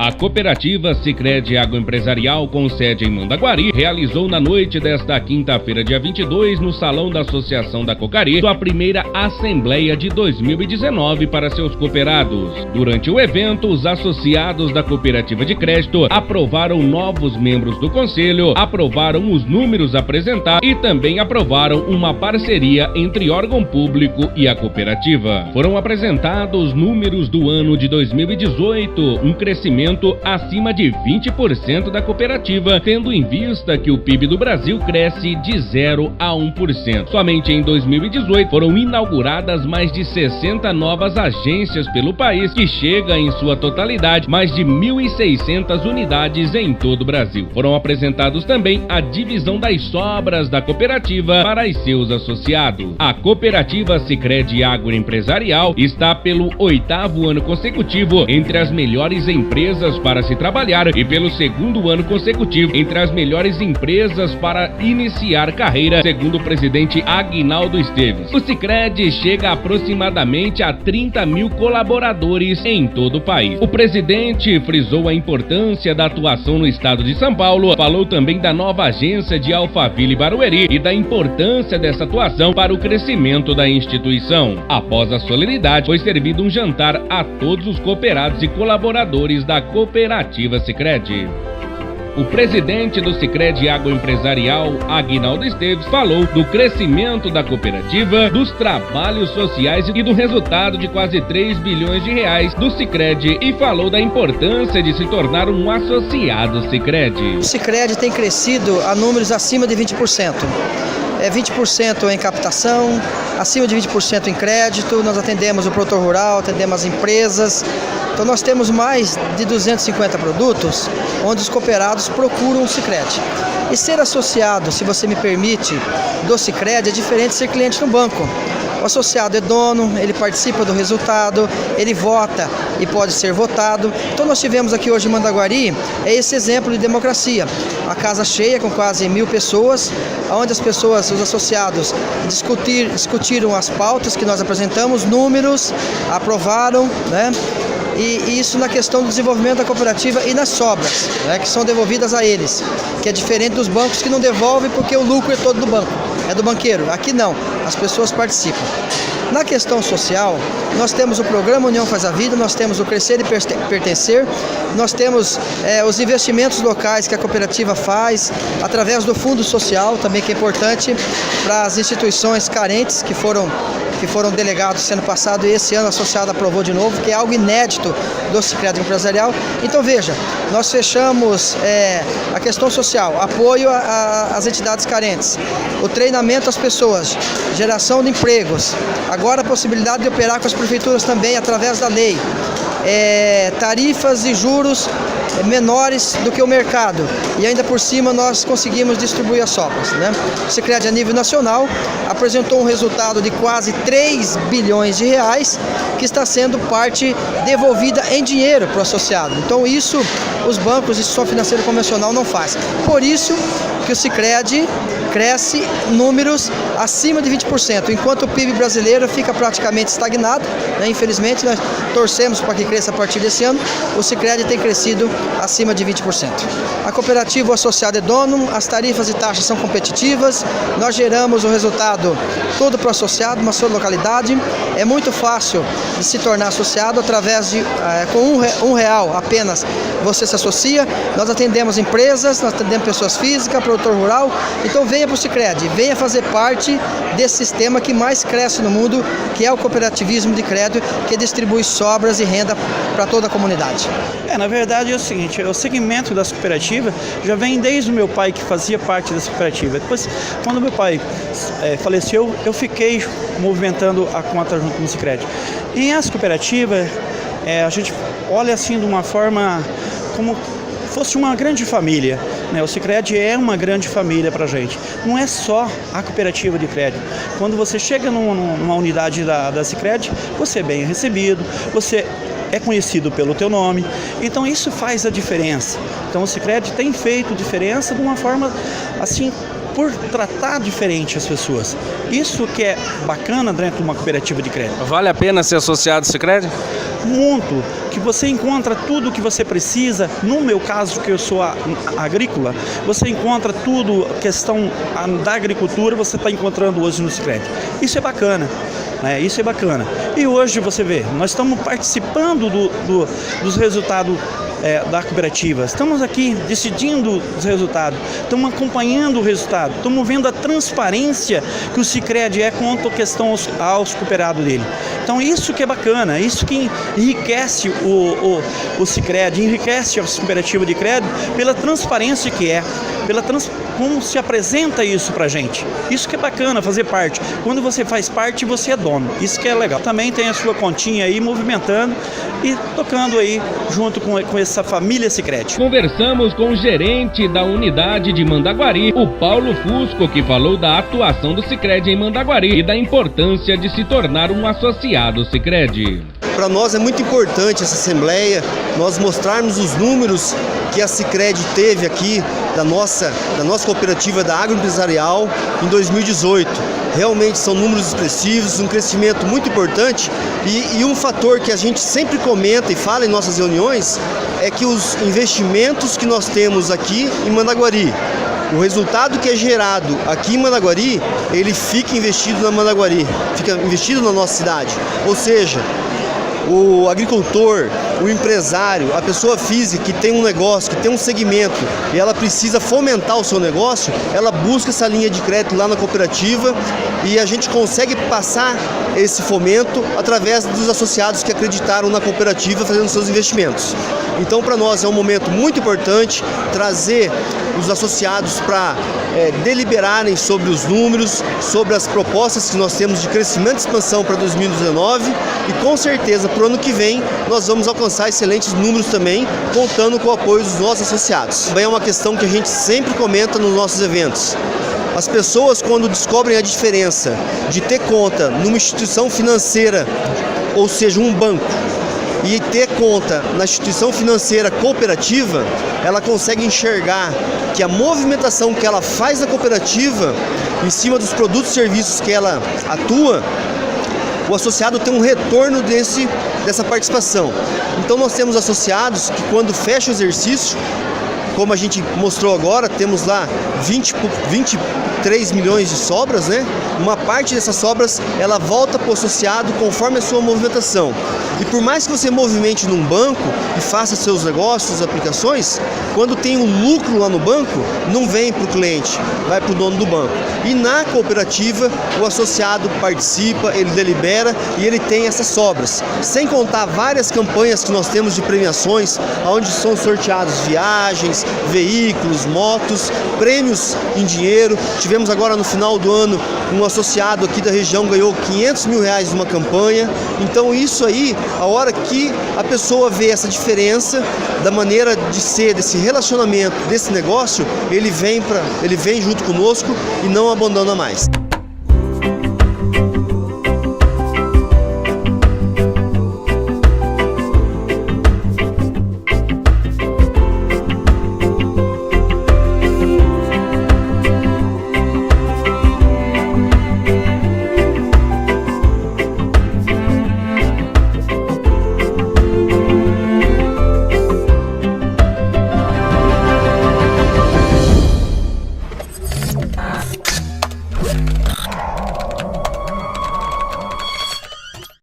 A cooperativa Sicredi Agroempresarial, com sede em Mandaguari, realizou na noite desta quinta-feira, dia 22, no Salão da Associação da Cocari, sua primeira Assembleia de 2019 para seus cooperados. Durante o evento, os associados da Cooperativa de Crédito aprovaram novos membros do Conselho, aprovaram os números apresentados e também aprovaram uma parceria entre órgão público e a cooperativa. Foram apresentados números do ano de 2018, um crescimento acima de 20% da cooperativa, tendo em vista que o PIB do Brasil cresce de 0 a 1%. Somente em 2018 foram inauguradas mais de 60 novas agências pelo país, que chega em sua totalidade mais de 1.600 unidades em todo o Brasil. Foram apresentados também a divisão das sobras da cooperativa para os seus associados. A cooperativa Sicredi Agroempresarial está pelo 8º ano consecutivo entre as melhores empresas para se trabalhar e pelo 2º ano consecutivo entre as melhores empresas para iniciar carreira, segundo o presidente Aguinaldo Esteves. O Sicredi chega aproximadamente a 30 mil colaboradores em todo o país. O presidente frisou a importância da atuação no estado de São Paulo, falou também da nova agência de Alphaville Barueri e da importância dessa atuação para o crescimento da instituição. Após a solenidade, foi servido um jantar a todos os cooperados e colaboradores da cooperativa Sicredi. O presidente do Sicredi Agroempresarial, Aguinaldo Esteves, falou do crescimento da cooperativa, dos trabalhos sociais e do resultado de quase 3 bilhões de reais do Sicredi e falou da importância de se tornar um associado Sicredi. O Sicredi tem crescido a números acima de 20%. 20% em captação, acima de 20% em crédito, nós atendemos o produtor rural, atendemos as empresas. Então nós temos mais de 250 produtos onde os cooperados procuram o Sicredi. E ser associado, se você me permite, do Sicredi é diferente de ser cliente no banco. O associado é dono, ele participa do resultado, ele vota e pode ser votado. Então nós tivemos aqui hoje em Mandaguari esse exemplo de democracia. A casa cheia com quase 1.000 pessoas, onde as pessoas, os associados, discutiram as pautas que nós apresentamos, números, aprovaram, né? E isso na questão do desenvolvimento da cooperativa e nas sobras, né, que são devolvidas a eles, que é diferente dos bancos que não devolvem porque o lucro é todo do banco, é do banqueiro. Aqui não, as pessoas participam. Na questão social, nós temos o programa União Faz a Vida, nós temos o Crescer e Pertencer, nós temos os investimentos locais que a cooperativa faz, através do Fundo Social, também que é importante para as instituições carentes que foram delegados ano passado e esse ano a associada aprovou de novo, que é algo inédito do Sicredi Empresarial. Então veja, nós fechamos a questão social, apoio às entidades carentes, o treinamento às pessoas, geração de empregos, agora a possibilidade de operar com as prefeituras também através da lei, tarifas e juros menores do que o mercado e ainda por cima nós conseguimos distribuir as sobras, né? O Sicredi a nível nacional apresentou um resultado de quase 3 bilhões de reais que está sendo parte devolvida em dinheiro para o associado. Então isso os bancos e instituição financeira convencional não faz. Por isso que o Sicredi cresce números acima de 20%, enquanto o PIB brasileiro fica praticamente estagnado, né? Infelizmente nós torcemos para que cresça a partir desse ano, o Sicredi tem crescido acima de 20%. A cooperativa, o associado é dono, as tarifas e taxas são competitivas, nós geramos o resultado todo para o associado, uma sua localidade. É muito fácil de se tornar associado através de, com R$1 apenas você se associa. Nós atendemos empresas, nós atendemos pessoas físicas, produtor rural. Então venha para o Sicredi, venha fazer parte desse sistema que mais cresce no mundo, que é o cooperativismo de crédito, que distribui sobras e renda para toda a comunidade. Na verdade é o seguinte, o segmento das cooperativas já vem desde o meu pai, que fazia parte dessa cooperativa. Depois, quando meu pai faleceu, eu fiquei movimentando a conta junto com o Sicredi. E as cooperativas, a gente olha assim de uma forma como fosse uma grande família, né? O Sicredi é uma grande família para a gente. Não é só a cooperativa de crédito. Quando você chega numa unidade da Sicredi, você é bem recebido, você é conhecido pelo teu nome, então isso faz a diferença. Então o Sicredi tem feito diferença de uma forma assim, por tratar diferente as pessoas. Isso que é bacana dentro de uma cooperativa de crédito. Vale a pena ser associado ao Sicredi? Muito, que você encontra tudo o que você precisa. No meu caso, que eu sou agrícola, você encontra tudo, questão da agricultura, você está encontrando hoje no Sicredi. Isso é bacana. Isso é bacana. E hoje você vê, nós estamos participando dos resultados da cooperativa. Estamos aqui decidindo os resultados, estamos acompanhando o resultado, estamos vendo a transparência que o Sicredi é quanto à questão aos cooperados dele. Então isso que é bacana, isso que enriquece o Sicredi, enriquece as cooperativas de crédito pela transparência que é, como se apresenta isso pra gente. Isso que é bacana, fazer parte. Quando você faz parte, você é dono. Isso que é legal. Também tem a sua continha aí, movimentando e tocando aí, junto com essa família Sicredi. Conversamos com o gerente da unidade de Mandaguari, o Paulo Fusco, que falou da atuação do Sicredi em Mandaguari e da importância de se tornar um associado Sicredi. Para nós é muito importante essa assembleia, nós mostrarmos os números que a Sicredi teve aqui da nossa cooperativa da agroempresarial em 2018. Realmente são números expressivos, um crescimento muito importante e um fator que a gente sempre comenta e fala em nossas reuniões é que os investimentos que nós temos aqui em Mandaguari, o resultado que é gerado aqui em Mandaguari, ele fica investido na Mandaguari, fica investido na nossa cidade. Ou seja, o agricultor, o empresário, a pessoa física que tem um negócio, que tem um segmento e ela precisa fomentar o seu negócio, ela busca essa linha de crédito lá na cooperativa e a gente consegue passar esse fomento através dos associados que acreditaram na cooperativa fazendo seus investimentos. Então, para nós é um momento muito importante trazer os associados para deliberarem sobre os números, sobre as propostas que nós temos de crescimento e expansão para 2019 e com certeza para o ano que vem nós vamos alcançar excelentes números também, contando com o apoio dos nossos associados. Também é uma questão que a gente sempre comenta nos nossos eventos. As pessoas, quando descobrem a diferença de ter conta numa instituição financeira, ou seja, um banco, e ter conta na instituição financeira cooperativa, ela consegue enxergar que a movimentação que ela faz na cooperativa, em cima dos produtos e serviços que ela atua, o associado tem um retorno dessa participação. Então nós temos associados que quando fecha o exercício, como a gente mostrou agora, temos lá 23 milhões de sobras, né? Uma parte dessas sobras, ela volta para o associado conforme a sua movimentação. E por mais que você movimente num banco e faça seus negócios, aplicações, quando tem um lucro lá no banco, não vem para o cliente, vai para o dono do banco. E na cooperativa, o associado participa, ele delibera e ele tem essas sobras. Sem contar várias campanhas que nós temos de premiações, onde são sorteados viagens, veículos, motos, prêmios em dinheiro. Tivemos agora no final do ano um associado aqui da região ganhou R$500 mil numa campanha. Então isso aí, a hora que a pessoa vê essa diferença da maneira de ser, desse relacionamento, desse negócio, ele vem junto conosco e não abandona mais.